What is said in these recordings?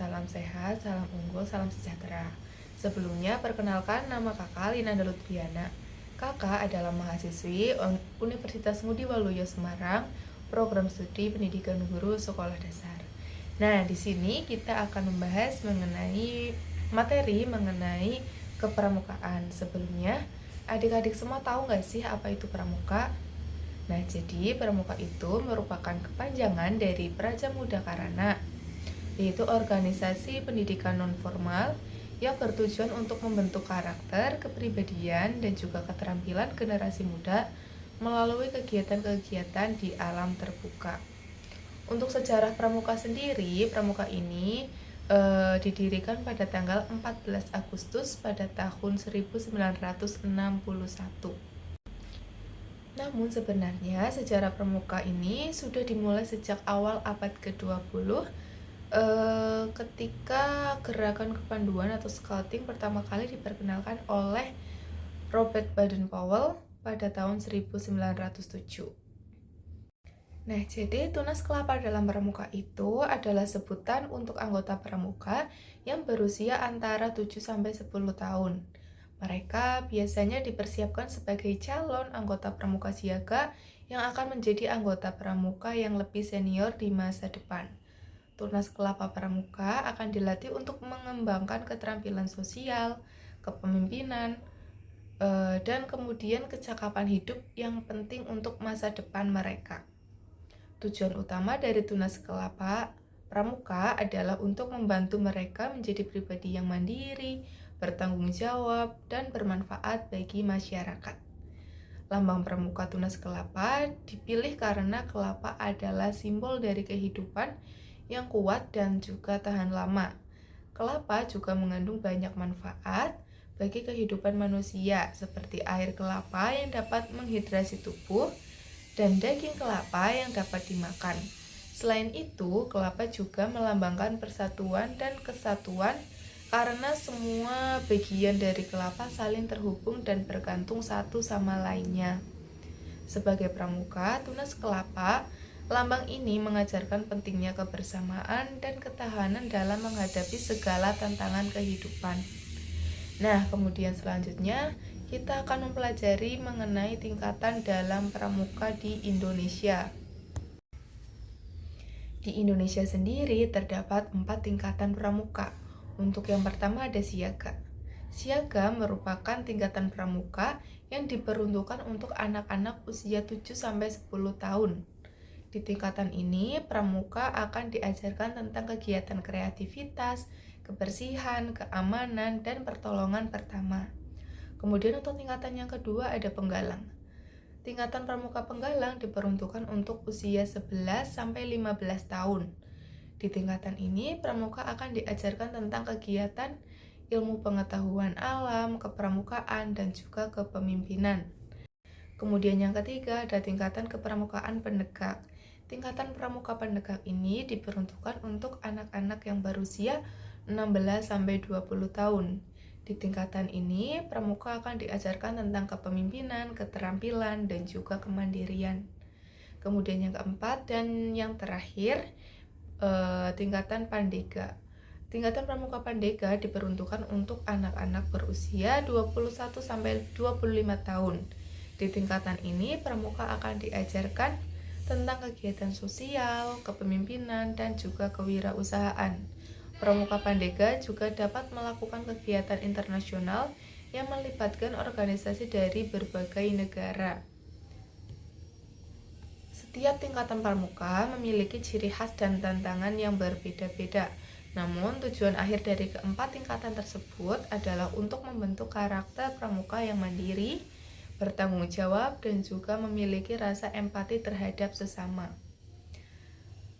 salam sehat, salam unggul, salam sejahtera. Sebelumnya, perkenalkan nama kakak Lina Lutfiana. Kakak adalah mahasiswi Universitas Ngudi Waluyo Semarang, program studi pendidikan guru sekolah dasar. Nah, di sini kita akan membahas materi mengenai kepramukaan. Sebelumnya, adik-adik semua tahu nggak sih apa itu pramuka? Nah, jadi pramuka itu merupakan kepanjangan dari Praja Muda Karana, yaitu organisasi pendidikan non-formal yang bertujuan untuk membentuk karakter, kepribadian, dan juga keterampilan generasi muda melalui kegiatan-kegiatan di alam terbuka. Untuk sejarah pramuka sendiri, pramuka ini didirikan pada tanggal 14 Agustus pada tahun 1961. Namun sebenarnya sejarah pramuka ini sudah dimulai sejak awal abad ke-20 ketika gerakan kepanduan atau scouting pertama kali diperkenalkan oleh Robert Baden-Powell pada tahun 1907. Nah, jadi tunas kelapa dalam pramuka itu adalah sebutan untuk anggota pramuka yang berusia antara 7-10 tahun. Mereka biasanya dipersiapkan sebagai calon anggota pramuka siaga yang akan menjadi anggota pramuka yang lebih senior di masa depan. Tunas kelapa pramuka akan dilatih untuk mengembangkan keterampilan sosial, kepemimpinan, dan kemudian kecakapan hidup yang penting untuk masa depan mereka. Tujuan utama dari tunas kelapa pramuka adalah untuk membantu mereka menjadi pribadi yang mandiri, bertanggung jawab, dan bermanfaat bagi masyarakat. Lambang pramuka tunas kelapa dipilih karena kelapa adalah simbol dari kehidupan yang kuat dan juga tahan lama. Kelapa juga mengandung banyak manfaat bagi kehidupan manusia, seperti air kelapa yang dapat menghidrasi tubuh, dan daging kelapa yang dapat dimakan. Selain itu, kelapa juga melambangkan persatuan dan kesatuan karena semua bagian dari kelapa saling terhubung dan bergantung satu sama lainnya. Sebagai pramuka, tunas kelapa, lambang ini mengajarkan pentingnya kebersamaan dan ketahanan dalam menghadapi segala tantangan kehidupan. Nah, kemudian selanjutnya kita akan mempelajari mengenai tingkatan dalam pramuka di Indonesia. Di Indonesia sendiri terdapat 4 tingkatan pramuka. Untuk yang pertama ada siaga. Siaga merupakan tingkatan pramuka yang diperuntukkan untuk anak-anak usia 7-10 tahun. Di tingkatan ini, pramuka akan diajarkan tentang kegiatan kreativitas, kebersihan, keamanan, dan pertolongan pertama. Kemudian untuk tingkatan yang kedua ada penggalang. Tingkatan pramuka penggalang diperuntukkan untuk usia 11-15 tahun. Di tingkatan ini, pramuka akan diajarkan tentang kegiatan ilmu pengetahuan alam, kepramukaan, dan juga kepemimpinan. Kemudian yang ketiga ada tingkatan kepramukaan penegak. Tingkatan pramuka penegak ini diperuntukkan untuk anak-anak yang berusia 16-20 tahun. Di tingkatan ini, pramuka akan diajarkan tentang kepemimpinan, keterampilan, dan juga kemandirian. Kemudian yang keempat dan yang terakhir, tingkatan pandega. Tingkatan pramuka pandega diperuntukkan untuk anak-anak berusia 21-25 tahun. Di tingkatan ini, pramuka akan diajarkan tentang kegiatan sosial, kepemimpinan, dan juga kewirausahaan. Pramuka pandega juga dapat melakukan kegiatan internasional yang melibatkan organisasi dari berbagai negara. Setiap tingkatan pramuka memiliki ciri khas dan tantangan yang berbeda-beda. Namun, tujuan akhir dari keempat tingkatan tersebut adalah untuk membentuk karakter pramuka yang mandiri, bertanggung jawab, dan juga memiliki rasa empati terhadap sesama.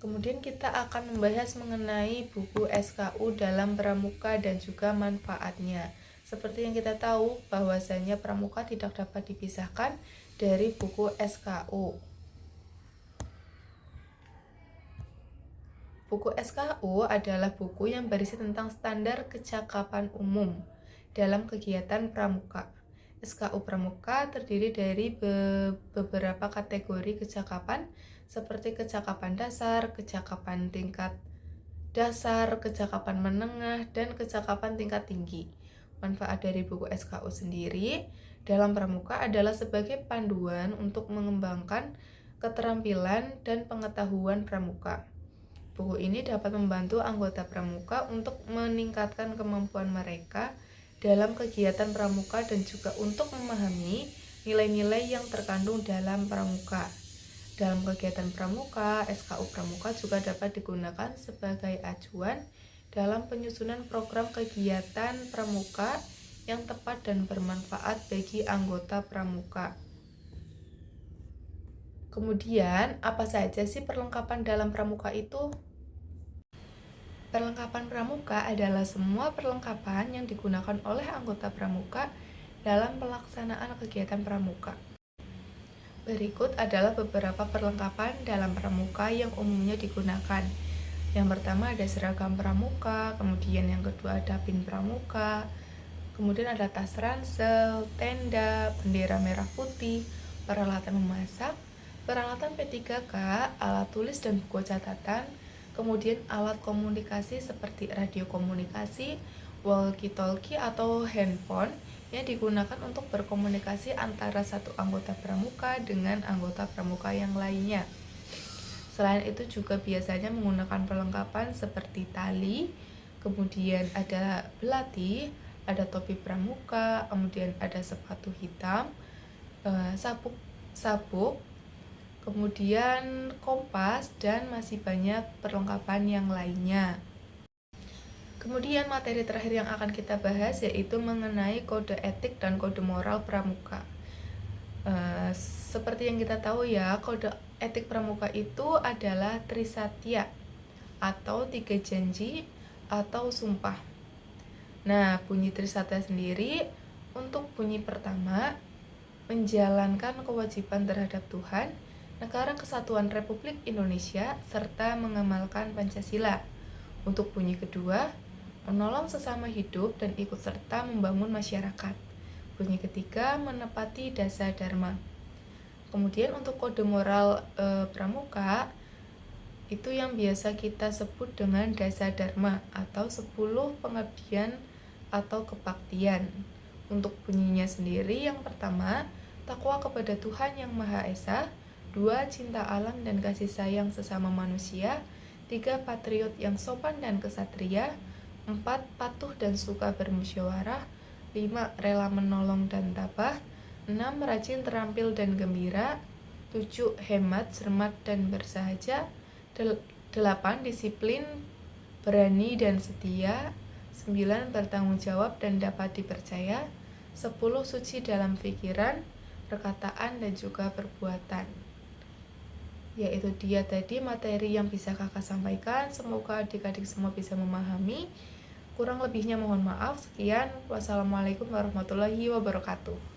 Kemudian kita akan membahas mengenai buku SKU dalam pramuka dan juga manfaatnya. Seperti yang kita tahu bahwasanya pramuka tidak dapat dipisahkan dari buku SKU. Buku SKU adalah buku yang berisi tentang standar kecakapan umum dalam kegiatan pramuka. SKU pramuka terdiri dari beberapa kategori kecakapan seperti kecakapan dasar, kecakapan tingkat dasar, kecakapan menengah, dan kecakapan tingkat tinggi. Manfaat dari buku SKU sendiri dalam pramuka adalah sebagai panduan untuk mengembangkan keterampilan dan pengetahuan pramuka. Buku ini dapat membantu anggota pramuka untuk meningkatkan kemampuan mereka dalam kegiatan pramuka dan juga untuk memahami nilai-nilai yang terkandung dalam pramuka. Dalam kegiatan pramuka, SKU pramuka juga dapat digunakan sebagai acuan dalam penyusunan program kegiatan pramuka yang tepat dan bermanfaat bagi anggota pramuka. Kemudian, apa saja sih perlengkapan dalam pramuka itu? Perlengkapan pramuka adalah semua perlengkapan yang digunakan oleh anggota pramuka dalam pelaksanaan kegiatan pramuka. Berikut adalah beberapa perlengkapan dalam pramuka yang umumnya digunakan. Yang pertama ada seragam pramuka, kemudian yang kedua ada pin pramuka, kemudian ada tas ransel, tenda, bendera merah putih, peralatan memasak, peralatan P3K, alat tulis dan buku catatan, kemudian alat komunikasi seperti radio komunikasi, walkie-talkie atau handphone yang digunakan untuk berkomunikasi antara satu anggota pramuka dengan anggota pramuka yang lainnya. Selain itu juga biasanya menggunakan perlengkapan seperti tali, kemudian ada belati, ada topi pramuka, kemudian ada sepatu hitam, sabuk, kemudian kompas, dan masih banyak perlengkapan yang lainnya. Kemudian materi terakhir yang akan kita bahas yaitu mengenai kode etik dan kode moral pramuka. Seperti yang kita tahu ya, kode etik pramuka itu adalah Trisatya atau 3 janji atau sumpah. Nah, bunyi Trisatya sendiri untuk bunyi pertama, menjalankan kewajiban terhadap Tuhan, Negara Kesatuan Republik Indonesia, serta mengamalkan Pancasila. Untuk bunyi kedua, menolong sesama hidup dan ikut serta membangun masyarakat. Bunyi ketiga, menepati dasa dharma. Kemudian untuk kode moral pramuka, itu yang biasa kita sebut dengan dasa dharma atau 10 pengabdian atau kebaktian. Untuk bunyinya sendiri, yang pertama, takwa kepada Tuhan Yang Maha Esa. 2. Cinta alam dan kasih sayang sesama manusia. 3. Patriot yang sopan dan kesatria. 4. Patuh dan suka bermusyawarah. 5. Rela menolong dan tabah. 6. Rajin, terampil dan gembira. 7. Hemat, cermat dan bersahaja. 8. Disiplin, berani dan setia. 9. Bertanggung jawab dan dapat dipercaya. 10. Suci dalam pikiran, perkataan dan juga perbuatan. Yaitu dia tadi materi yang bisa kakak sampaikan. Semoga adik-adik semua bisa memahami. Kurang lebihnya mohon maaf. Sekian. Wassalamualaikum warahmatullahi wabarakatuh.